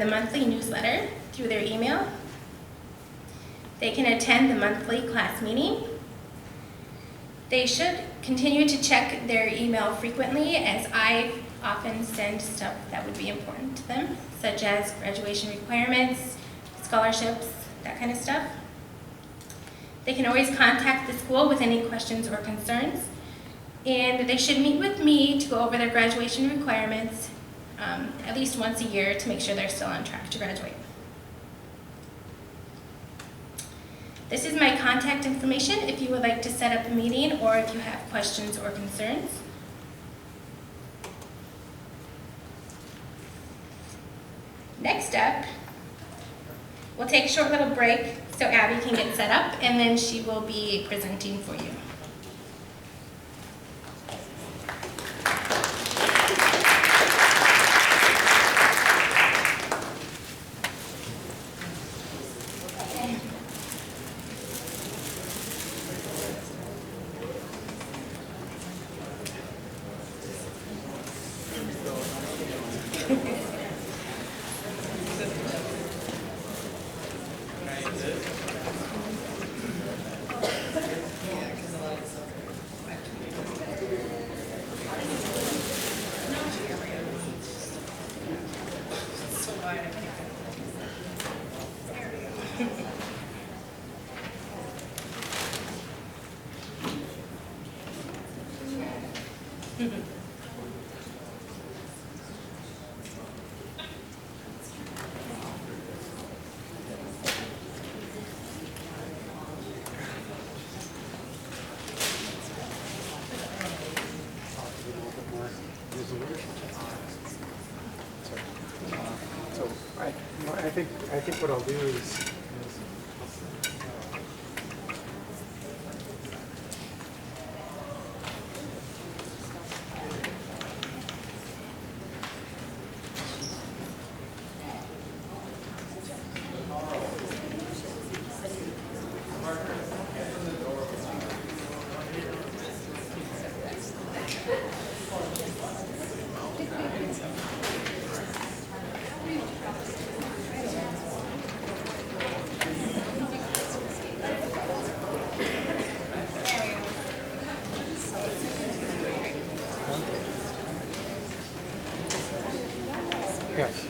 the monthly newsletter through their email. They can attend the monthly class meeting. They should continue to check their email frequently, as I often send stuff that would be important to them, such as graduation requirements, scholarships, that kind of stuff. They can always contact the school with any questions or concerns, and they should meet with me to go over their graduation requirements at least once a year to make sure they're still on track to graduate. This is my contact information if you would like to set up a meeting or if you have questions or concerns. Next up, we'll take a short little break so Abby can get set up, and then she will be presenting for you. I think what I'll do is yes.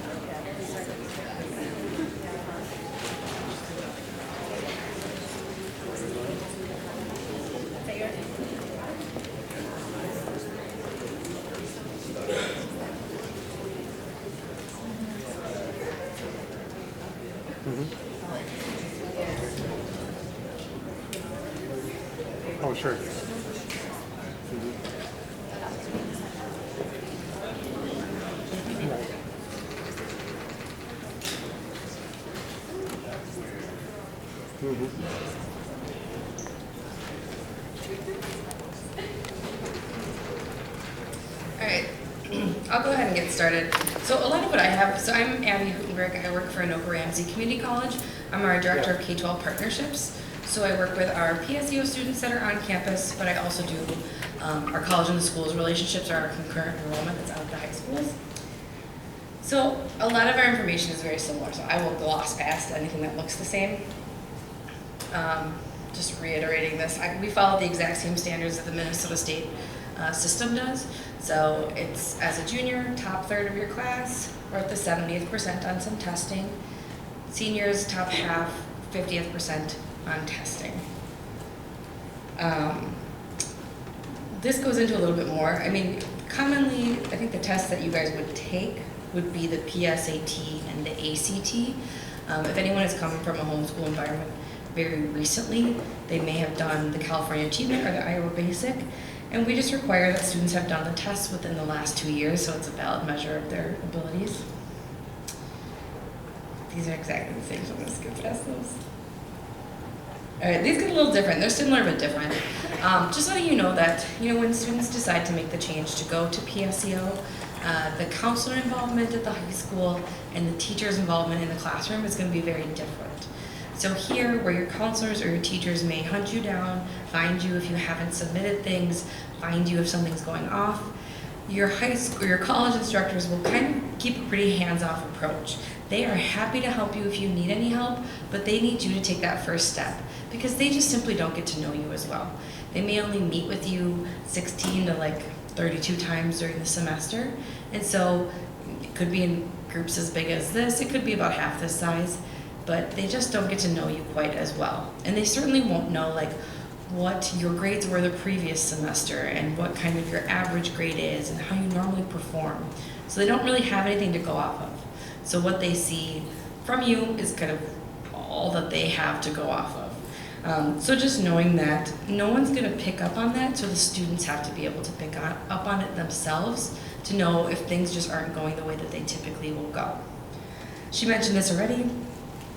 Oh, sure. All right, I'll go ahead and get started. So a lot of what I have, so I'm Abby Hutenberg. I work for Anoka Ramsey Community College. I'm our Director of K-12 Partnerships. So I work with our PSEO students that are on campus, but I also do our college and the schools relationships, or our concurrent enrollment that's out of the high schools. So a lot of our information is very similar, so I will gloss past anything that looks the same. Just reiterating this, we follow the exact same standards that the Minnesota State system does. So it's, as a junior, top third of your class, we're at the 70th percent on some testing. Seniors, top half, 50th percent on testing. This goes into a little bit more. I mean, commonly, I think the tests that you guys would take would be the PSAT and the ACT. If anyone has come from a homeschool environment very recently, they may have done the California Achievement or the Iowa Basic, and we just require that students have done the tests within the last 2 years, so it's a valid measure of their abilities. These are exactly the same, so I'm going to skip past those. All right, these get a little different. They're similar but different. Just letting you know that, when students decide to make the change to go to PSEO, the counselor involvement at the high school and the teacher's involvement in the classroom is going to be very different. So here, where your counselors or your teachers may hunt you down, find you if you haven't submitted things, find you if something's going off, your high school, your college instructors will kind of keep a pretty hands-off approach. They are happy to help you if you need any help, but they need you to take that first step because they just simply don't get to know you as well. They may only meet with you 16 to like 32 times during the semester, and so it could be in groups as big as this, it could be about half this size, but they just don't get to know you quite as well. And they certainly won't know like what your grades were the previous semester and what kind of your average grade is and how you normally perform. So they don't really have anything to go off of. So what they see from you is kind of all that they have to go off of. So just knowing that no one's going to pick up on that, so the students have to be able to pick up on it themselves to know if things just aren't going the way that they typically will go. She mentioned this already.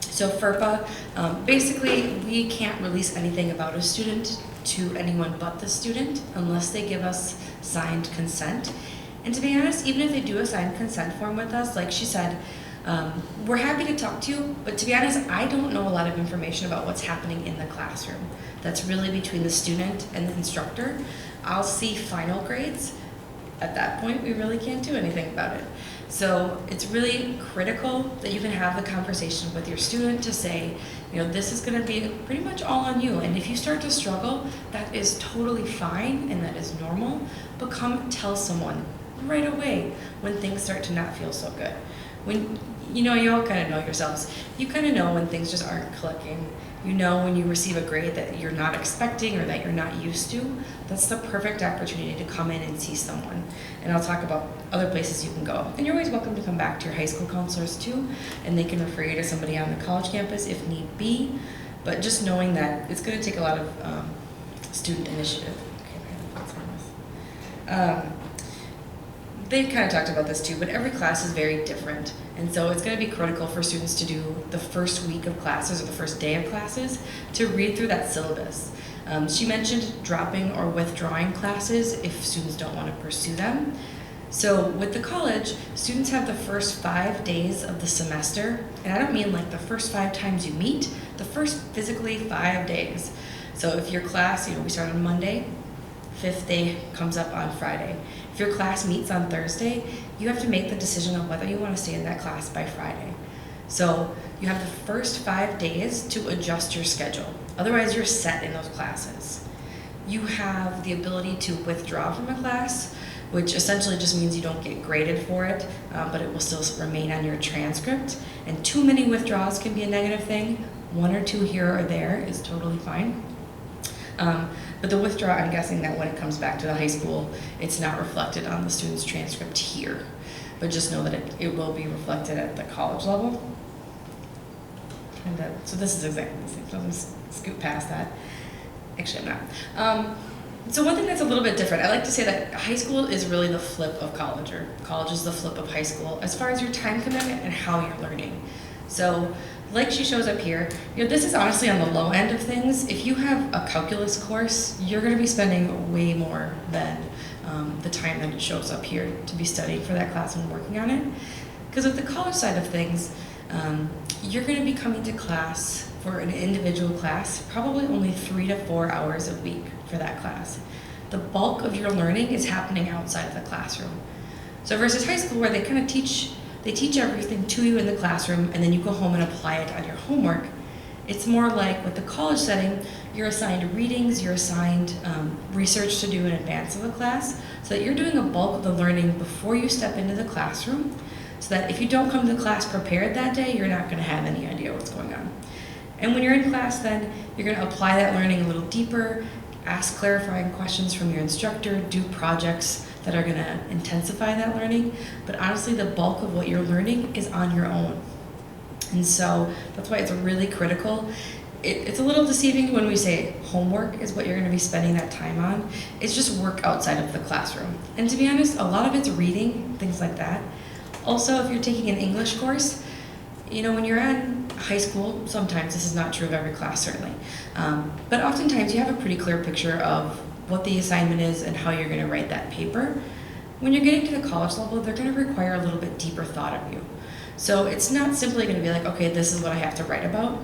So FERPA, basically we can't release anything about a student to anyone but the student unless they give us signed consent. And to be honest, even if they do a signed consent form with us, like she said, we're happy to talk to you, but to be honest, I don't know a lot of information about what's happening in the classroom. That's really between the student and the instructor. I'll see final grades. At that point, we really can't do anything about it. So it's really critical that you can have the conversation with your student to say, you know, this is going to be pretty much all on you. And if you start to struggle, that is totally fine and that is normal. But come tell someone right away when things start to not feel so good. When, you know, you all kind of know yourselves. You kind of know when things just aren't clicking. You know when you receive a grade that you're not expecting or that you're not used to. That's the perfect opportunity to come in and see someone. And I'll talk about other places you can go. And you're always welcome to come back to your high school counselors too, and they can refer you to somebody on the college campus if need be. But just knowing that it's going to take a lot of student initiative. Okay, they kind of talked about this too, but every class is very different. And so it's going to be critical for students to do the first week of classes or the first day of classes to read through that syllabus. She mentioned dropping or withdrawing classes if students don't want to pursue them. So with the college, students have the first 5 days of the semester, and I don't mean like the first 5 times you meet, the first physically 5 days. So if your class, you know, we start on Monday, 5th day comes up on Friday. If your class meets on Thursday, you have to make the decision on whether you want to stay in that class by Friday. So you have the first 5 days to adjust your schedule. Otherwise, you're set in those classes. You have the ability to withdraw from a class, which essentially just means you don't get graded for it, but it will still remain on your transcript. And too many withdrawals can be a negative thing. 1 or 2 here or there is totally fine. But the withdrawal, I'm guessing that when it comes back to the high school, it's not reflected on the student's transcript here. But just know that it will be reflected at the college level. And so this is exactly the same, so I'm just scoot past that. Actually, I'm not. So one thing that's a little bit different, I like to say that high school is really the flip of college, or college is the flip of high school, as far as your time commitment and how you're learning. So like she shows up here, you know, this is honestly on the low end of things. If you have a calculus course, you're going to be spending way more than the time that it shows up here to be studying for that class and working on it. Because with the college side of things, you're going to be coming to class for an individual class, probably only 3 to 4 hours a week for that class. The bulk of your learning is happening outside of the classroom. So versus high school where they kind of teach everything to you in the classroom and then you go home and apply it on your homework, it's more like with the college setting, you're assigned readings, you're assigned research to do in advance of a class, so that you're doing a bulk of the learning before you step into the classroom, so that if you don't come to class prepared that day, you're not going to have any idea what's going on. And when you're in class then, you're going to apply that learning a little deeper, ask clarifying questions from your instructor, do projects that are going to intensify that learning. But honestly, the bulk of what you're learning is on your own. And so that's why it's really critical. It's a little deceiving when we say homework is what you're going to be spending that time on. It's just work outside of the classroom. And to be honest, a lot of it's reading, things like that. Also, if you're taking an English course, you know, when you're in high school, sometimes, this is not true of every class certainly, but oftentimes you have a pretty clear picture of what the assignment is and how you're going to write that paper. When you're getting to the college level, they're going to require a little bit deeper thought of you. So it's not simply going to be like, okay, this is what I have to write about.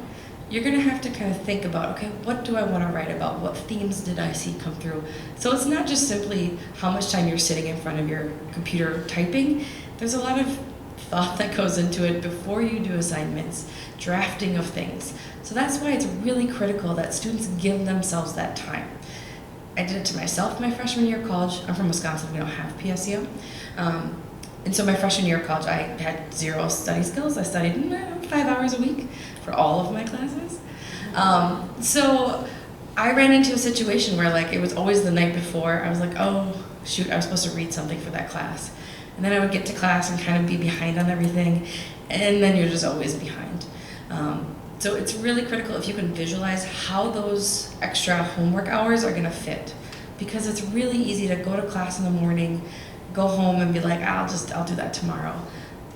you're gonna have to kind of think about, okay, what do I wanna write about? What themes did I see come through? So it's not just simply how much time you're sitting in front of your computer typing. There's a lot of thought that goes into it before you do assignments, drafting of things. So that's why it's really critical that students give themselves that time. I did it to myself my freshman year of college. I'm from Wisconsin, we don't have PSEO. And so my freshman year of college, I had 0 study skills. I studied 5 hours a week for all of my classes. So I ran into a situation where like it was always the night before. I was like, oh shoot, I was supposed to read something for that class. And then I would get to class and kind of be behind on everything. And then you're just always behind. So it's really critical if you can visualize how those extra homework hours are gonna fit. Because it's really easy to go to class in the morning, go home and be like, I'll do that tomorrow.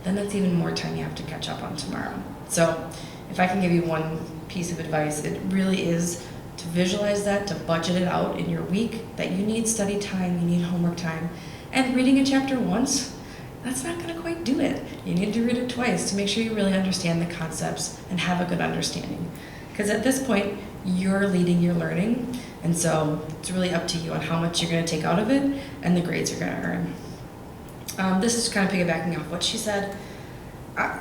Then that's even more time you have to catch up on tomorrow. So if I can give you one piece of advice, it really is to visualize that, to budget it out in your week, that you need study time, you need homework time. And reading a chapter once, that's not gonna quite do it. You need to read it twice to make sure you really understand the concepts and have a good understanding. Because at this point, you're leading your learning, and so it's really up to you on how much you're gonna take out of it and the grades you're gonna earn. This is kind of piggybacking off what she said.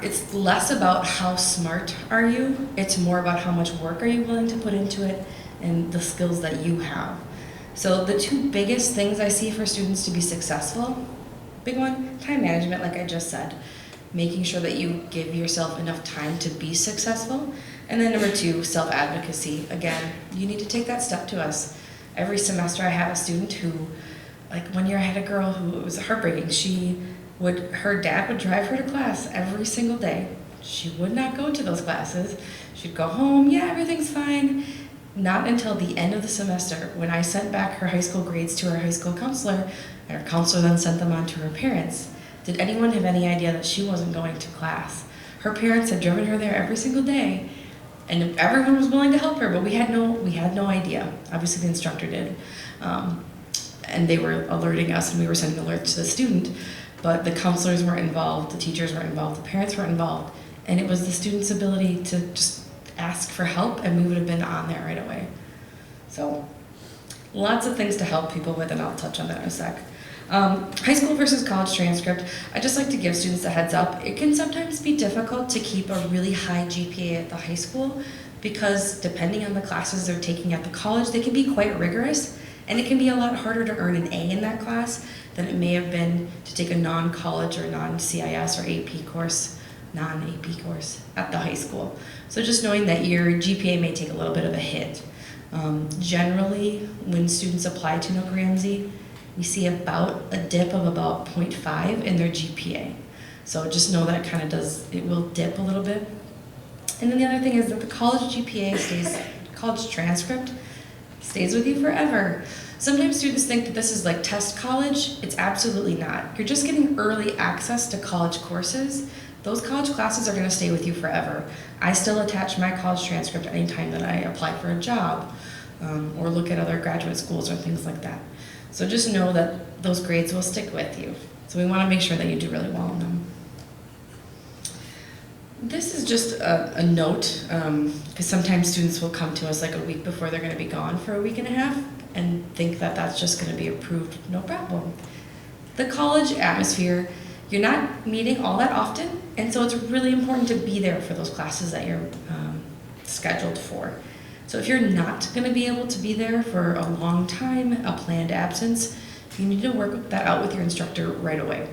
It's less about how smart are you, it's more about how much work are you willing to put into it and the skills that you have. So the 2 biggest things I see for students to be successful, big one, time management, like I just said, making sure that you give yourself enough time to be successful. And then number 2, self-advocacy. Again, you need to take that step to us. Every semester I have a student who, like 1 year I had a girl who, it was heartbreaking. Her dad would drive her to class every single day. She would not go to those classes. She'd go home, yeah, everything's fine. Not until the end of the semester, when I sent back her high school grades to her high school counselor, and her counselor then sent them on to her parents, did anyone have any idea that she wasn't going to class? Her parents had driven her there every single day, and everyone was willing to help her, but we had no idea. Obviously the instructor did. And they were alerting us, and we were sending alerts to the student, but the counselors weren't involved, the teachers weren't involved, the parents weren't involved, and it was the student's ability to just ask for help, and we would have been on there right away. So lots of things to help people with, and I'll touch on that in a sec. High school versus college transcript. I just like to give students a heads up. It can sometimes be difficult to keep a really high GPA at the high school because depending on the classes they're taking at the college, they can be quite rigorous, and it can be a lot harder to earn an A in that class than it may have been to take a non-college or non-CIS or AP course, non-AP course at the high school. So just knowing that your GPA may take a little bit of a hit. Generally, when students apply to Nook Ramsey, we see about a dip of about 0.5 in their GPA. So just know that it will dip a little bit. And then the other thing is that the college GPA college transcript stays with you forever. Sometimes students think that this is like test college. It's absolutely not. You're just getting early access to college courses. Those college classes are gonna stay with you forever. I still attach my college transcript anytime that I apply for a job or look at other graduate schools or things like that. So just know that those grades will stick with you. So we wanna make sure that you do really well in them. This is just a note, because sometimes students will come to us like a week before they're gonna be gone for a week and a half and think that that's just gonna be approved, no problem. The college atmosphere, you're not meeting all that often, and so it's really important to be there for those classes that you're scheduled for. So if you're not gonna be able to be there for a long time, a planned absence, you need to work that out with your instructor right away.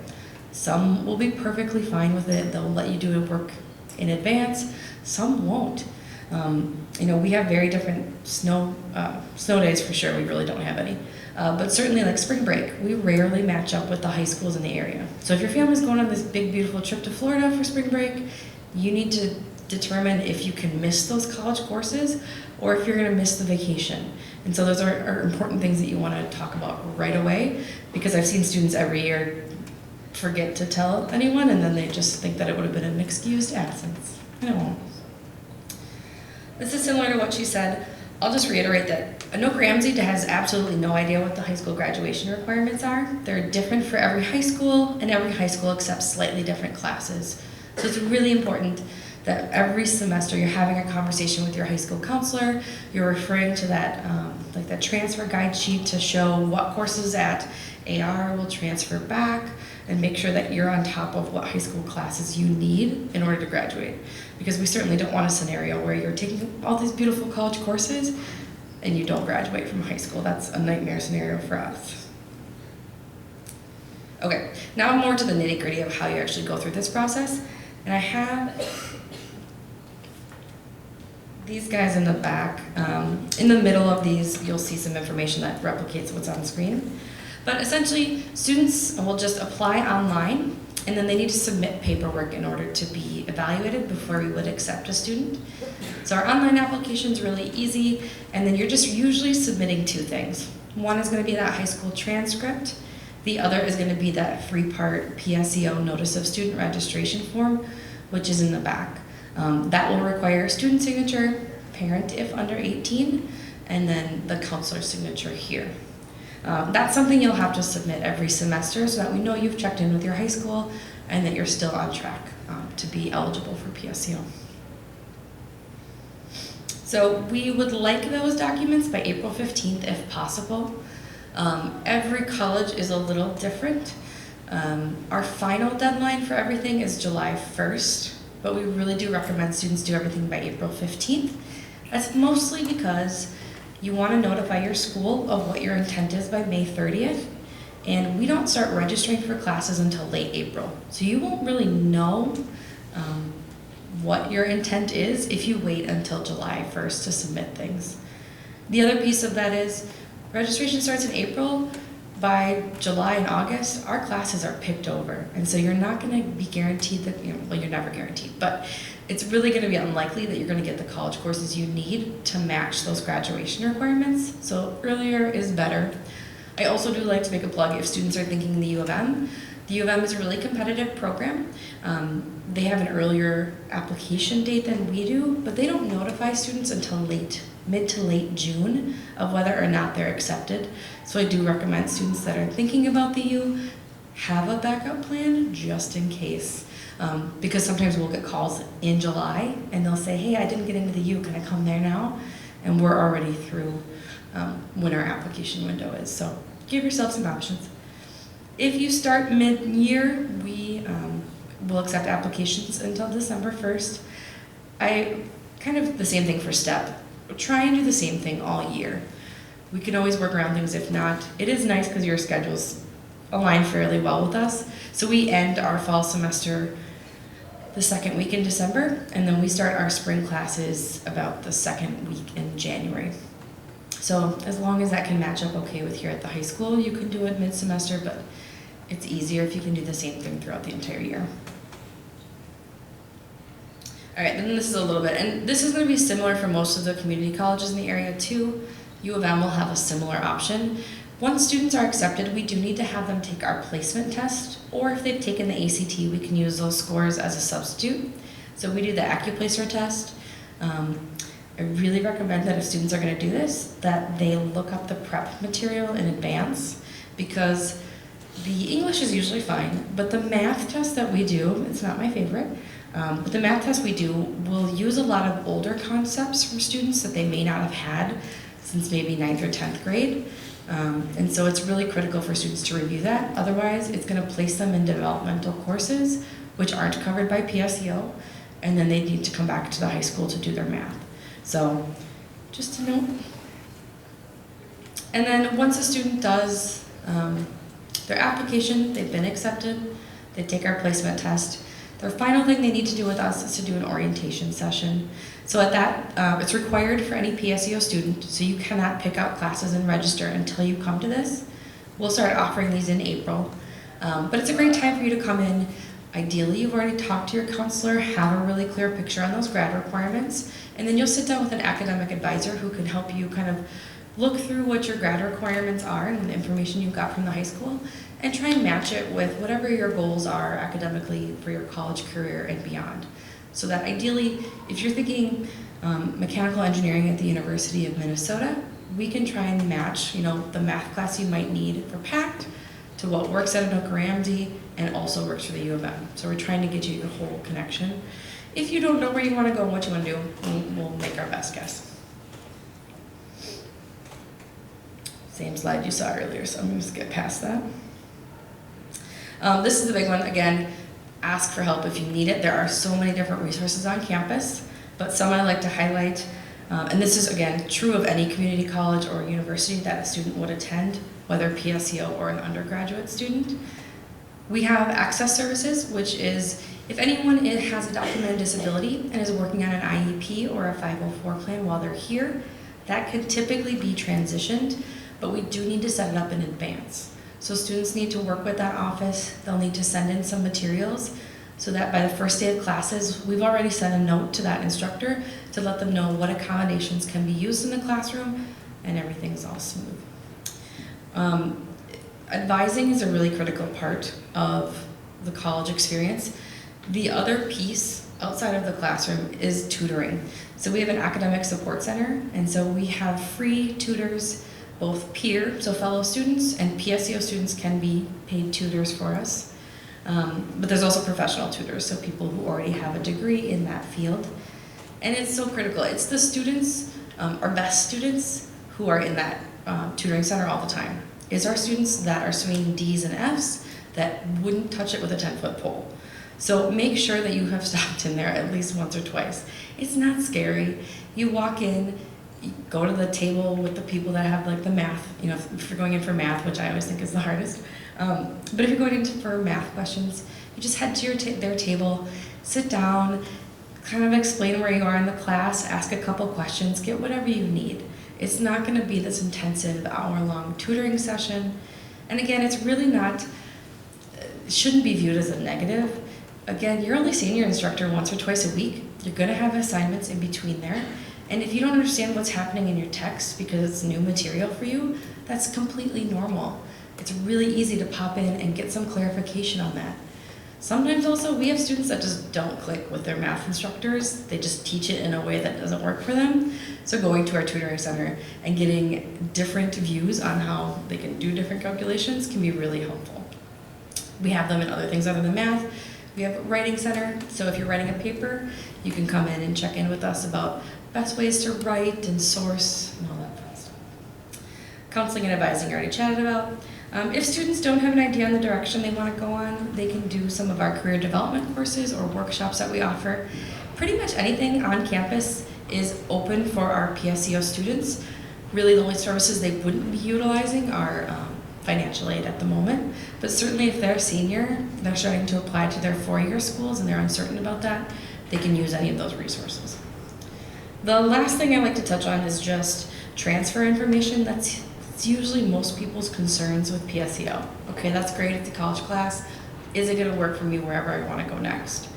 Some will be perfectly fine with it, they'll let you do work in advance, some won't. We have very different snow days for sure, we really don't have any. But certainly like spring break, we rarely match up with the high schools in the area. So if your family's going on this big beautiful trip to Florida for spring break, you need to determine if you can miss those college courses or if you're gonna miss the vacation. And so those are important things that you wanna talk about right away, because I've seen students every year forget to tell anyone and then they just think that it would have been an excused absence. And it won't. This is similar to what she said. I'll just reiterate that Nook Ramsey has absolutely no idea what the high school graduation requirements are. They're different for every high school, and every high school accepts slightly different classes. So it's really important that every semester you're having a conversation with your high school counselor, you're referring to that, like that transfer guide sheet to show what courses at AR will transfer back, and make sure that you're on top of what high school classes you need in order to graduate. Because we certainly don't want a scenario where you're taking all these beautiful college courses and you don't graduate from high school. That's a nightmare scenario for us. Okay, now more to the nitty-gritty of how you actually go through this process. And I have these guys in the back. In the middle of these, you'll see some information that replicates what's on the screen. But essentially, students will just apply online, and then they need to submit paperwork in order to be evaluated before we would accept a student. So our online application is really easy, and then you're just usually submitting two things. One is going to be that high school transcript. The other is going to be that 3-part PSEO Notice of Student Registration form, which is in the back. That will require a student signature, parent if under 18, and then the counselor's signature here. That's something you'll have to submit every semester so that we know you've checked in with your high school and that you're still on track to be eligible for PSEO. So we would like those documents by April 15th if possible. Every college is a little different. Our final deadline for everything is July 1st, but we really do recommend students do everything by April 15th. That's mostly because you want to notify your school of what your intent is by May 30th, and we don't start registering for classes until late April. So you won't really know what your intent is if you wait until July 1st to submit things. The other piece of that is registration starts in April. By July and August, our classes are picked over, and so you're not going to be guaranteed that, well, you're never guaranteed, but it's really going to be unlikely that you're going to get the college courses you need to match those graduation requirements, so earlier is better. I also do like to make a plug if students are thinking the U of M. The U of M is a really competitive program. They have an earlier application date than we do, but they don't notify students until mid to late June of whether or not they're accepted. So I do recommend students that are thinking about the U have a backup plan just in case. Because sometimes we'll get calls in July and they'll say, hey, I didn't get into the U, can I come there now? And we're already through when our application window is. So give yourself some options. If you start mid-year, we will accept applications until December 1st. Kind of the same thing for STEP. Try and do the same thing all year. We can always work around things if not. It is nice because your schedules align fairly well with us. So we end our fall semester the second week in December, and then we start our spring classes about the second week in January. So as long as that can match up okay with here at the high school, you can do it mid-semester, but it's easier if you can do the same thing throughout the entire year. All right, then this is a little bit, and this is going to be similar for most of the community colleges in the area too. U of M will have a similar option. Once students are accepted, we do need to have them take our placement test, or if they've taken the ACT, we can use those scores as a substitute. So we do the AccuPlacer test. I really recommend that if students are going to do this, that they look up the prep material in advance, because the English is usually fine, but the math test that we do, it's not my favorite, but the math test we do will use a lot of older concepts from students that they may not have had since maybe 9th or 10th grade. And so it's really critical for students to review that. Otherwise, it's going to place them in developmental courses, which aren't covered by PSEO, and then they need to come back to the high school to do their math. So just to note. And then once a student does their application, they've been accepted, they take our placement test, their final thing they need to do with us is to do an orientation session. So at that, it's required for any PSEO student, so you cannot pick out classes and register until you come to this. We'll start offering these in April, but it's a great time for you to come in. Ideally, you've already talked to your counselor, have a really clear picture on those grad requirements, and then you'll sit down with an academic advisor who can help you kind of look through what your grad requirements are and the information you got from the high school, and try and match it with whatever your goals are academically for your college career and beyond. So that ideally, if you're thinking mechanical engineering at the University of Minnesota, we can try and match, the math class you might need for PACT to what works at Anoka Ramsey and also works for the U of M. So we're trying to get you the whole connection. If you don't know where you want to go and what you want to do, we'll make our best guess. Same slide you saw earlier, so I'm going to just get past that. This is the big one. Again, ask for help if you need it. There are so many different resources on campus, but some I like to highlight, and this is, again, true of any community college or university that a student would attend, whether PSEO or an undergraduate student. We have access services, which is if anyone has a documented disability and is working on an IEP or a 504 plan while they're here, that could typically be transitioned, but we do need to set it up in advance. So students need to work with that office. They'll need to send in some materials so that by the first day of classes, we've already sent a note to that instructor to let them know what accommodations can be used in the classroom, and everything's all smooth. Advising is a really critical part of the college experience. The other piece outside of the classroom is tutoring. So we have an academic support center, and so we have free tutors, both peer, so fellow students, and PSEO students can be paid tutors for us. But there's also professional tutors, so people who already have a degree in that field. And it's so critical. It's the students, our best students, who are in that tutoring center all the time. It's our students that are swinging D's and F's that wouldn't touch it with a 10-foot pole. So make sure that you have stopped in there at least once or twice. It's not scary. You walk in, you go to the table with the people that have like the math, you know, if you're going in for math, which I always think is the hardest. But if you're going in for math questions, you just head to their table, sit down, kind of explain where you are in the class, ask a couple questions, get whatever you need. It's not going to be this intensive hour-long tutoring session. And again, it's really not, it shouldn't be viewed as a negative. Again, you're only seeing your instructor once or twice a week. You're going to have assignments in between there. And if you don't understand what's happening in your text because it's new material for you, that's completely normal. It's really easy to pop in and get some clarification on that. Sometimes also we have students that just don't click with their math instructors. They just teach it in a way that doesn't work for them. So going to our tutoring center and getting different views on how they can do different calculations can be really helpful. We have them in other things other than math. We have a writing center, so if you're writing a paper, you can come in and check in with us about best ways to write and source and all that fun stuff. Counseling and advising I already chatted about. If students don't have an idea on the direction they want to go on, they can do some of our career development courses or workshops that we offer. Pretty much anything on campus is open for our PSEO students. Really the only services they wouldn't be utilizing are financial aid at the moment, but certainly if they're a senior, they're starting to apply to their four-year schools and they're uncertain about that, they can use any of those resources. The last thing I like to touch on is just transfer information. That's usually most people's concerns with PSEO. Okay, that's great, it's a college class. Is it gonna work for me wherever I wanna go next?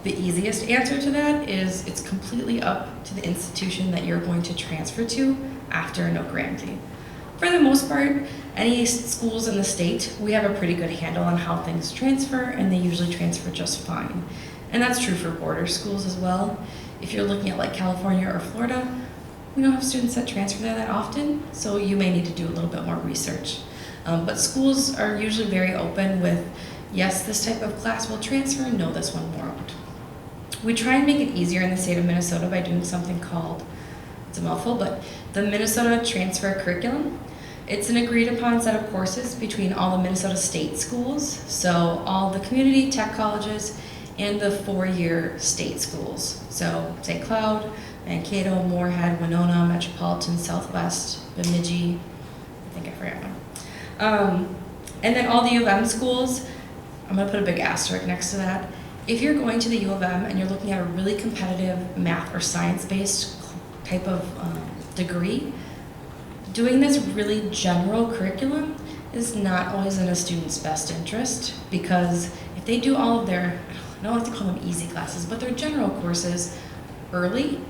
The easiest answer to that is it's completely up to the institution that you're going to transfer to after an OCRAMSI. For the most part, any schools in the state, we have a pretty good handle on how things transfer, and they usually transfer just fine. And that's true for border schools as well. If you're looking at like California or Florida, we don't have students that transfer there that often, so you may need to do a little bit more research. But schools are usually very open with, yes, this type of class will transfer, no, this one won't. We try and make it easier in the state of Minnesota by doing something called, it's a mouthful, but the Minnesota Transfer Curriculum. It's an agreed upon set of courses between all the Minnesota state schools, so all the community tech colleges and the four-year state schools. So St. Cloud, Mankato, Moorhead, Winona, Metropolitan, Southwest, Bemidji, I think I forgot one. And then all the U of M schools, I'm gonna put a big asterisk next to that. If you're going to the U of M and you're looking at a really competitive math or science-based type of degree, doing this really general curriculum is not always in a student's best interest, because if they do all of their, I don't like to call them easy classes, but their general courses early,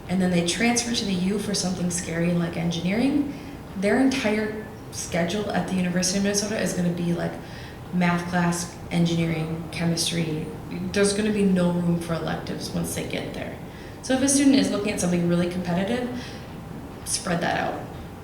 and then they transfer to the U for something scary like engineering, their entire schedule at the University of Minnesota is going to be like math class, engineering, chemistry. There's going to be no room for electives once they get there. So if a student is looking at something really competitive, spread that out.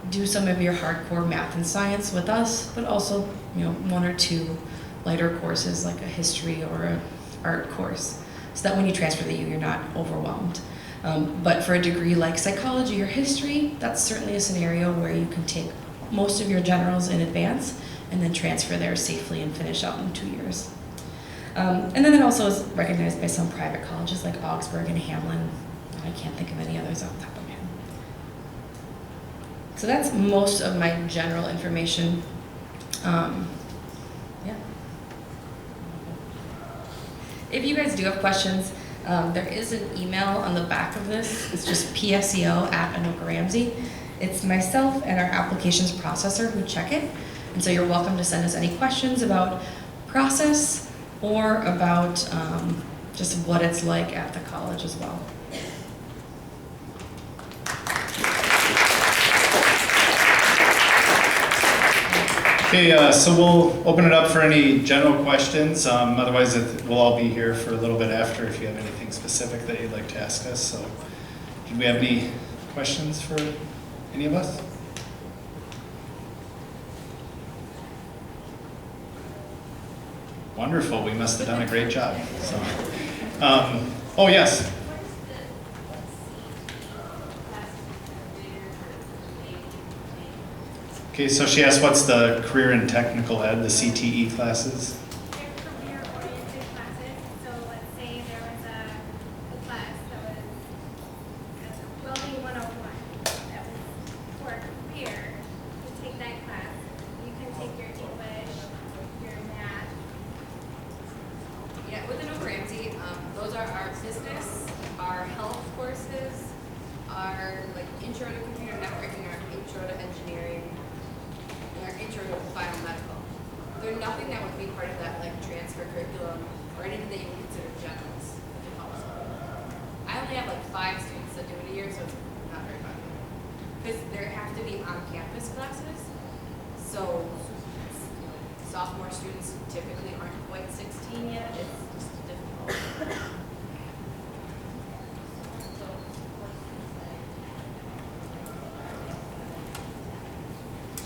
Do some of your hardcore math and science with us, but also, you know, one or two lighter courses like a history or an art course. so that when you transfer the U, you're not overwhelmed. But for a degree like psychology or history, that's certainly a scenario where you can take most of your generals in advance and then transfer there safely and finish out in 2 years. And then it also is recognized by some private colleges like Augsburg and Hamlin. I can't think of any others off the top of my head. So that's most of my general information. Yeah. If you guys do have questions, there is an email on the back of this. It's just PSEO@Anoka-Ramsey. It's myself and our applications processor who check it. And so you're welcome to send us any questions about process or about just what it's like at the college as well. Okay, so we'll open it up for any general questions. Otherwise, we'll all be here for a little bit after if you have anything specific that you'd like to ask us. So, do we have any questions for any of us? Wonderful. We must have done a great job. So, oh yes. Okay, so she asked what's the career and technical ed, the CTE classes? They're career-oriented classes. So let's say there was a class that was welding 101 that was for career. You take that class. You can take your English, your math. Yeah, with Anoka-Ramsey, those are our business, our health courses, our like intro to computer networking, our intro to engineering, and our intro to biomedical. They're nothing that would be part of that like transfer curriculum or anything that you would consider generals. I only have like 5 students that do it a year, so it's not very fun. Because there have to be on-campus classes, so sophomore students typically aren't quite 16 yet. It's just difficult.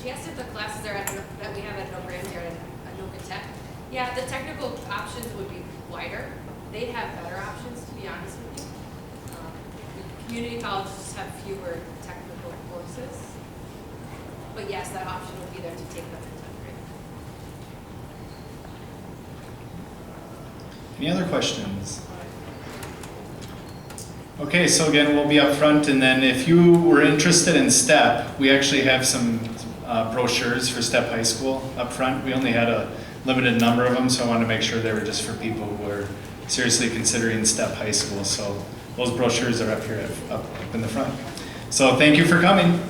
She asked if the classes that we have at Anoka-Ramsey are at Anoka Tech. Yeah, the technical options would be wider. They'd have better options, to be honest with you. The community colleges have fewer technical courses. But yes, that option would be there to take them in 10th grade. Any other questions? Okay, so again, we'll be up front, and then if you were interested in STEP, we actually have some brochures for STEP High School up front. We only had a limited number of them, so I wanted to make sure they were just for people who are seriously considering STEP High School. So those brochures are up here, up in the front. So thank you for coming.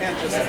And just